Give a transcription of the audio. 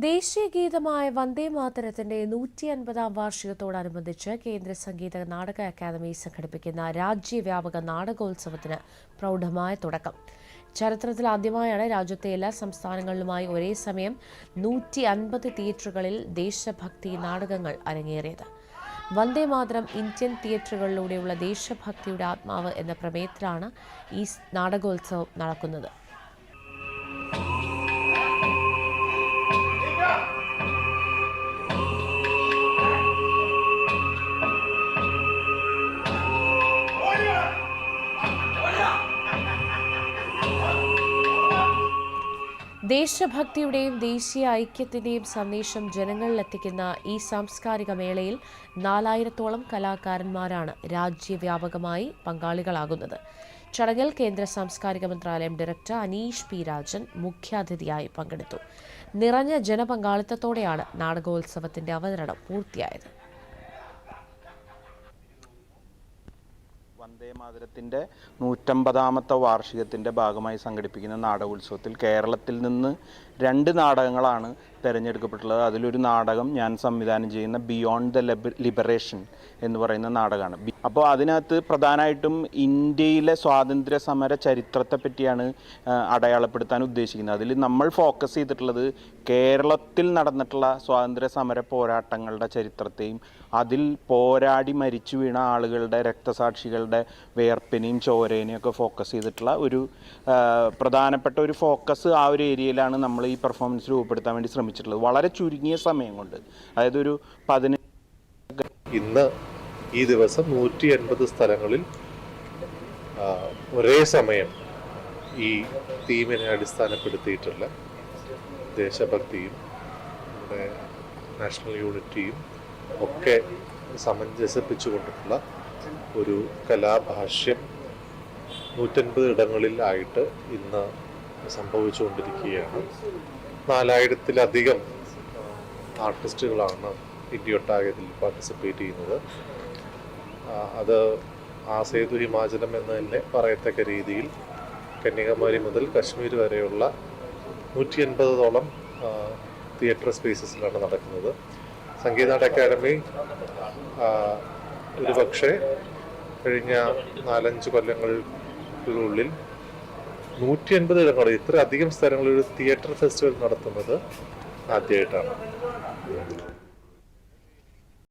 ദേശീയഗീതമായ വന്ദേമാതരത്തിന്റെ 150-ാം വാർഷികത്തോടനുബന്ധിച്ച് കേന്ദ്ര സംഗീത നാടക അക്കാദമി സംഘടിപ്പിക്കുന്ന രാജ്യവ്യാപക നാടകോത്സവത്തിന് പ്രൗഢമായ തുടക്കം. ചരിത്രത്തിൽ ആദ്യമായാണ് രാജ്യത്തെ എല്ലാ സംസ്ഥാനങ്ങളിലുമായി ഒരേ സമയം 150 തിയേറ്ററുകളിൽ ദേശഭക്തി നാടകങ്ങൾ അരങ്ങേറിയത്. വന്ദേമാതരം ഇന്ത്യൻ തിയേറ്ററുകളിലൂടെയുള്ള ദേശഭക്തിയുടെ ആത്മാവ് എന്ന പ്രമേയത്തിലാണ് ഈ നാടകോത്സവം നടക്കുന്നത്. ദേശഭക്തിയുടെയും ദേശീയ ഐക്യത്തിന്റെയും സന്ദേശം ജനങ്ങളിലെത്തിക്കുന്ന ഈ സാംസ്കാരിക മേളയിൽ 4000-ഓളം കലാകാരന്മാരാണ് രാജ്യവ്യാപകമായി പങ്കാളികളാകുന്നത്. ചടങ്ങിൽ കേന്ദ്ര സാംസ്കാരിക മന്ത്രാലയം ഡയറക്ടർ അനീഷ് പി രാജൻ മുഖ്യാതിഥിയായി പങ്കെടുത്തു. നിറഞ്ഞ ജനപങ്കാളിത്തത്തോടെയാണ് നാടകോത്സവത്തിന്റെ അവതരണം പൂർത്തിയായത്. വന്ദേമാതരത്തിൻ്റെ 150-ാമത്തെ വാർഷികത്തിൻ്റെ ഭാഗമായി സംഘടിപ്പിക്കുന്ന നാടകോത്സവത്തിൽ കേരളത്തിൽ നിന്ന് 2 നാടകങ്ങളാണ് തിരഞ്ഞെടുക്കപ്പെട്ടുള്ളത്. അതിലൊരു നാടകം ഞാൻ സംവിധാനം ചെയ്യുന്ന ബിയോണ്ട് ദ ലിബറേഷൻ എന്ന് പറയുന്ന നാടകമാണ്. അപ്പോൾ അതിനകത്ത് പ്രധാനമായിട്ടും ഇന്ത്യയിലെ സ്വാതന്ത്ര്യ സമര ചരിത്രത്തെ പറ്റിയാണ് അടയാളപ്പെടുത്താൻ ഉദ്ദേശിക്കുന്നത്. അതിൽ നമ്മൾ ഫോക്കസ് ചെയ്തിട്ടുള്ളത് കേരളത്തിൽ നടന്നിട്ടുള്ള സ്വാതന്ത്ര്യ സമര പോരാട്ടങ്ങളുടെ ചരിത്രത്തെയും അതിൽ പോരാടി മരിച്ചു വീണ ആളുകളുടെ രക്തസാക്ഷികളുടെ വേർപ്പിനെയും ചോരേനെയും ഒക്കെ ഫോക്കസ് ചെയ്തിട്ടുള്ള ഒരു പ്രധാനപ്പെട്ട ഒരു ഫോക്കസ് ആ ഒരു ഏരിയയിലാണ് നമ്മൾ ഈ പെർഫോമൻസ് രൂപപ്പെടുത്താൻ വേണ്ടി ശ്രമിച്ചിട്ടുള്ളത്. വളരെ ചുരുങ്ങിയ സമയം കൊണ്ട്, അതായത് ഒരു 15 ഇന്ന് ഈ ദിവസം 180 സ്ഥലങ്ങളിൽ ഒരേ സമയം ഈ തീമിനെ അടിസ്ഥാനപ്പെടുത്തിയിട്ടുള്ള ദേശഭക്തിയും നമ്മുടെ നാഷണൽ യൂണിറ്റിയും ഒക്കെ സമഞ്ജസിപ്പിച്ചുകൊണ്ടിട്ടുള്ള ഒരു കലാഭാഷ്യം 150 ഇടങ്ങളിലായിട്ട് ഇന്ന് സംഭവിച്ചുകൊണ്ടിരിക്കുകയാണ്. 4000-ത്തിലധികം ആർട്ടിസ്റ്റുകളാണ് ഇന്ത്യയൊട്ടാകെ ഇതിൽ പാർട്ടിസിപ്പേറ്റ് ചെയ്യുന്നത്. അത് ആ സേതു ഹിമാചലം എന്ന് തന്നെ പറയത്തക്ക രീതിയിൽ കന്യാകുമാരി മുതൽ കശ്മീർ വരെയുള്ള 180-ഓളം തിയേറ്റർ സ്പേസസിലാണ് നടക്കുന്നത്. സംഗീത അക്കാദമി ഒരുപക്ഷെ കഴിഞ്ഞ 4-5 കൊല്ലങ്ങൾക്കുള്ളിൽ 150 ഇടങ്ങളിൽ ഇത്ര അധികം സ്ഥലങ്ങളിൽ ഒരു തിയേറ്റർ ഫെസ്റ്റിവൽ നടത്തുന്നത് ആദ്യമായിട്ടാണ്.